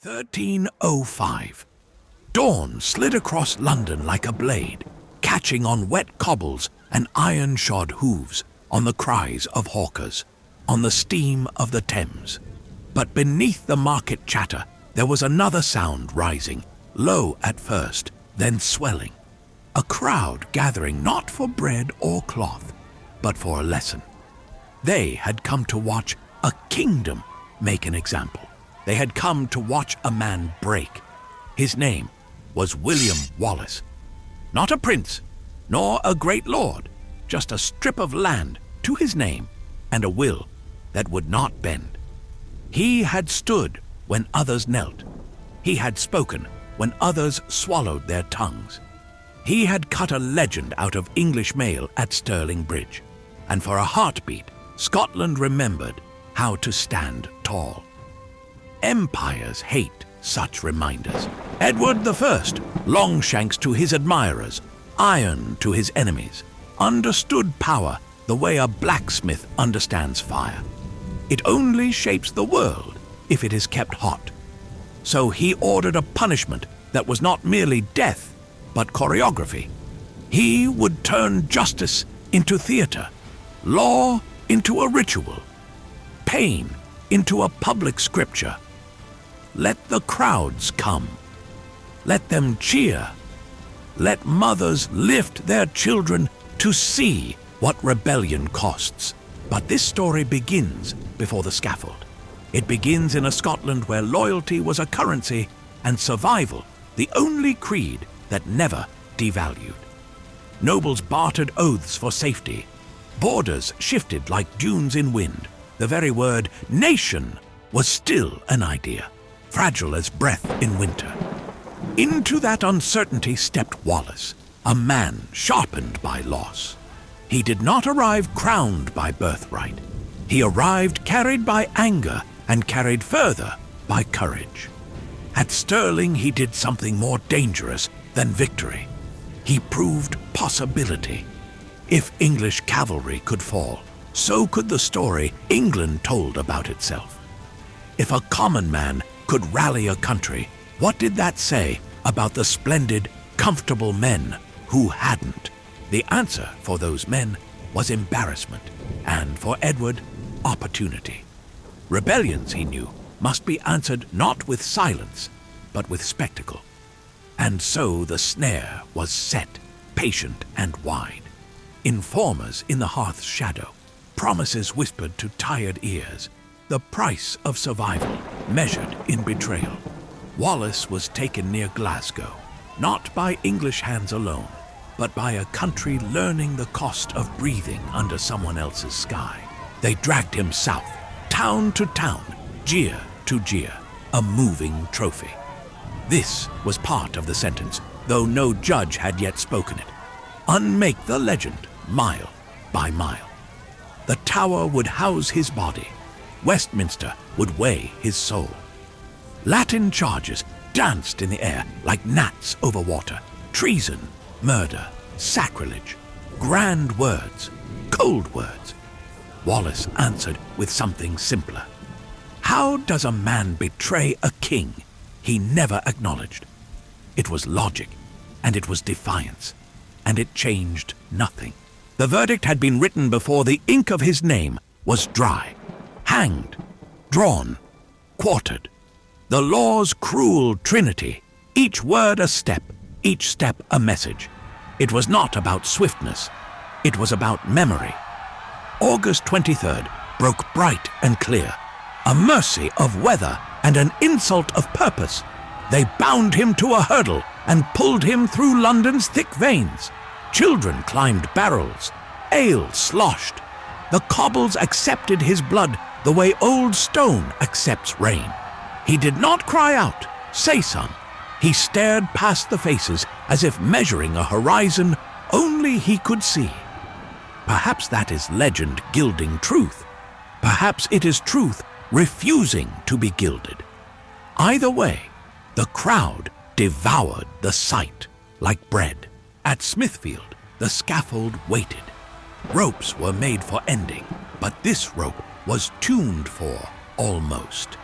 1305. Dawn slid across London like a blade, catching on wet cobbles and iron-shod hooves, on the cries of hawkers, on the steam of the Thames. But beneath the market chatter, there was another sound rising, low at first, then swelling. A crowd gathering not for bread or cloth, but for a lesson. They had come to watch a kingdom make an example. They had come to watch a man break. His name was William Wallace. Not a prince, nor a great lord, just a strip of land to his name and a will that would not bend. He had stood when others knelt. He had spoken when others swallowed their tongues. He had cut a legend out of English mail at Stirling Bridge, and for a heartbeat, Scotland remembered how to stand tall. Empires hate such reminders. Edward I, Longshanks to his admirers, iron to his enemies, understood power the way a blacksmith understands fire. It only shapes the world if it is kept hot. So he ordered a punishment that was not merely death, but choreography. He would turn justice into theater, law into a ritual, pain into a public scripture. Let the crowds come. Let them cheer. Let mothers lift their children to see what rebellion costs. But this story begins before the scaffold. It begins in a Scotland where loyalty was a currency and survival the only creed that never devalued. Nobles bartered oaths for safety. Borders shifted like dunes in wind. The very word nation was still an idea, fragile as breath in winter. Into that uncertainty stepped Wallace, a man sharpened by loss. He did not arrive crowned by birthright. He arrived carried by anger and carried further by courage. At Stirling, he did something more dangerous than victory. He proved possibility. If English cavalry could fall, so could the story England told about itself. If a common man could rally a country, what did that say about the splendid, comfortable men who hadn't? The answer for those men was embarrassment, and for Edward, opportunity. Rebellions, he knew, must be answered not with silence, but with spectacle. And so the snare was set, patient and wide. Informers in the hearth's shadow, promises whispered to tired ears, the price of survival measured in betrayal. Wallace was taken near Glasgow, not by English hands alone, but by a country learning the cost of breathing under someone else's sky. They dragged him south, town to town, jeer to jeer, a moving trophy. This was part of the sentence, though no judge had yet spoken it. Unmake the legend, mile by mile. The Tower would house his body. Westminster would weigh his soul. Latin charges danced in the air like gnats over water. Treason, murder, sacrilege, grand words, cold words. Wallace answered with something simpler. How does a man betray a king he never acknowledged? It was logic, and it was defiance, and it changed nothing. The verdict had been written before the ink of his name was dry. Hanged, drawn, quartered. The law's cruel trinity, each word a step, each step a message. It was not about swiftness, it was about memory. August 23rd broke bright and clear. A mercy of weather and an insult of purpose. They bound him to a hurdle and pulled him through London's thick veins. Children climbed barrels, ale sloshed. The cobbles accepted his blood the way old stone accepts rain. He did not cry out, say some. He stared past the faces as if measuring a horizon only he could see. Perhaps that is legend gilding truth. Perhaps it is truth refusing to be gilded. Either way, the crowd devoured the sight like bread. At Smithfield, the scaffold waited. Ropes were made for ending, but this rope was tuned for almost.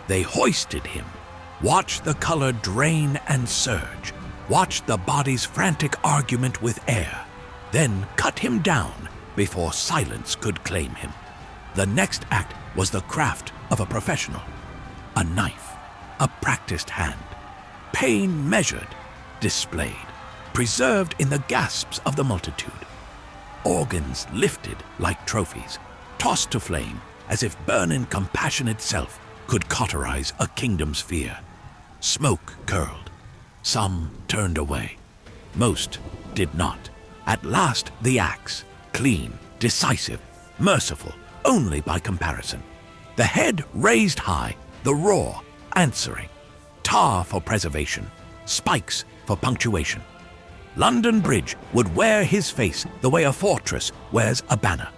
They hoisted him, Watch the color drain and surge. Watch the body's frantic argument with air. Then cut him down before silence could claim him. The next act was the craft of a professional. A knife, a practiced hand, pain measured, displayed, preserved in the gasps of the multitude. Organs lifted like trophies, tossed to flame as if burning compassion itself could cauterize a kingdom's fear. Smoke curled. Some turned away. Most did not. At last the axe, clean, decisive, merciful only by comparison. The head raised high, the roar answering. Tar for preservation, spikes for punctuation. London Bridge would wear his face the way a fortress wears a banner.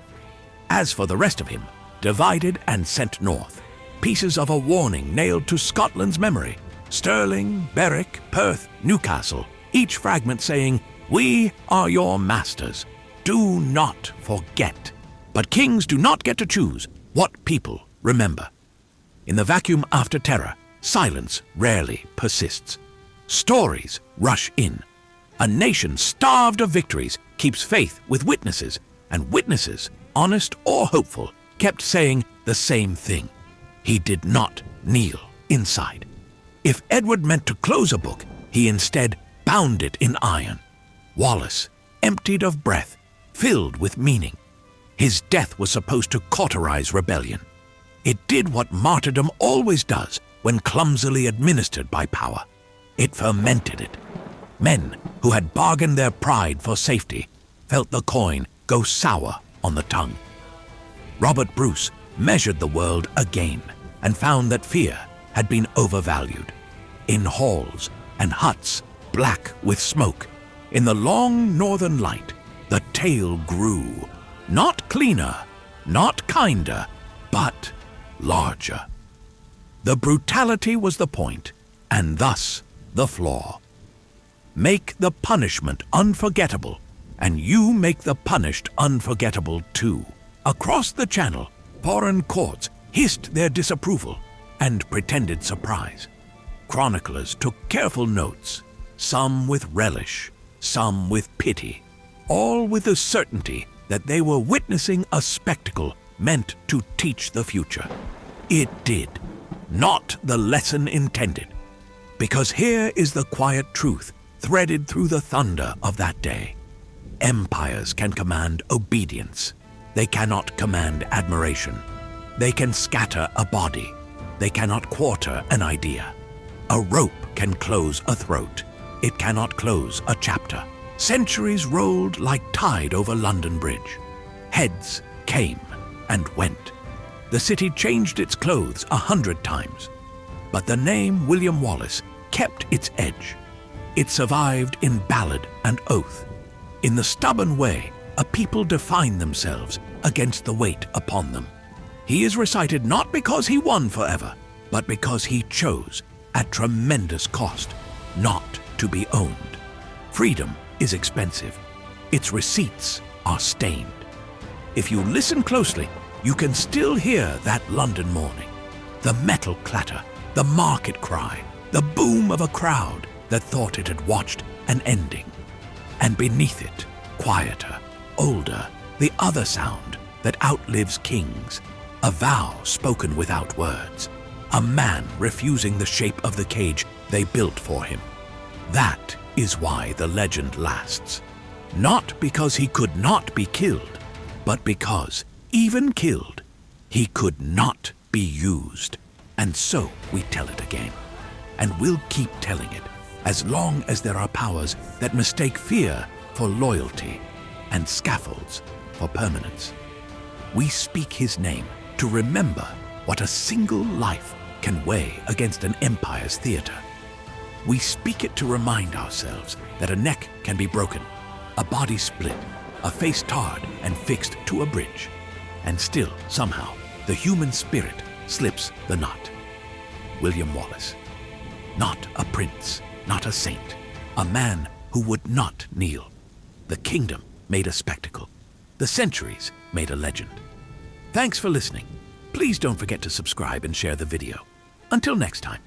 As for the rest of him, divided and sent north, pieces of a warning nailed to Scotland's memory. Stirling, Berwick, Perth, Newcastle, each fragment saying, "We are your masters. Do not forget." But kings do not get to choose what people remember. In the vacuum after terror, silence rarely persists. Stories rush in. A nation starved of victories keeps faith with witnesses, and witnesses, honest or hopeful, kept saying the same thing. He did not kneel inside. If Edward meant to close a book, he instead bound it in iron. Wallace, emptied of breath, filled with meaning. His death was supposed to cauterize rebellion. It did what martyrdom always does when clumsily administered by power. It fermented it. Men who had bargained their pride for safety felt the coin go sour on the tongue. Robert Bruce measured the world again and found that fear had been overvalued. In halls and huts black with smoke, in the long northern light, the tale grew. Not cleaner, not kinder, but larger. The brutality was the point, and thus the flaw. Make the punishment unforgettable, and you make the punished unforgettable too. Across the channel, foreign courts hissed their disapproval and pretended surprise. Chroniclers took careful notes, some with relish, some with pity, all with the certainty that they were witnessing a spectacle meant to teach the future. It did, not the lesson intended, because here is the quiet truth threaded through the thunder of that day. Empires can command obedience. They cannot command admiration. They can scatter a body. They cannot quarter an idea. A rope can close a throat. It cannot close a chapter. Centuries rolled like tide over London Bridge. Heads came and went. The city changed its clothes 100 times. But the name William Wallace kept its edge. It survived in ballad and oath. In the stubborn way a people define themselves against the weight upon them. He is recited not because he won forever, but because he chose, at tremendous cost, not to be owned. Freedom is expensive. Its receipts are stained. If you listen closely, you can still hear that London morning. The metal clatter, the market cry, the boom of a crowd that thought it had watched an ending. And beneath it, quieter, older, the other sound that outlives kings, a vow spoken without words, a man refusing the shape of the cage they built for him. That is why the legend lasts. Not because he could not be killed, but because, even killed, he could not be used. And so we tell it again. And we'll keep telling it, as long as there are powers that mistake fear for loyalty and scaffolds for permanence. We speak his name to remember what a single life can weigh against an empire's theater. We speak it to remind ourselves that a neck can be broken, a body split, a face tarred and fixed to a bridge, and still, somehow, the human spirit slips the knot. William Wallace. Not a prince, not a saint, a man who would not kneel. The kingdom made a spectacle. The centuries made a legend. Thanks for listening. Please don't forget to subscribe and share the video. Until next time.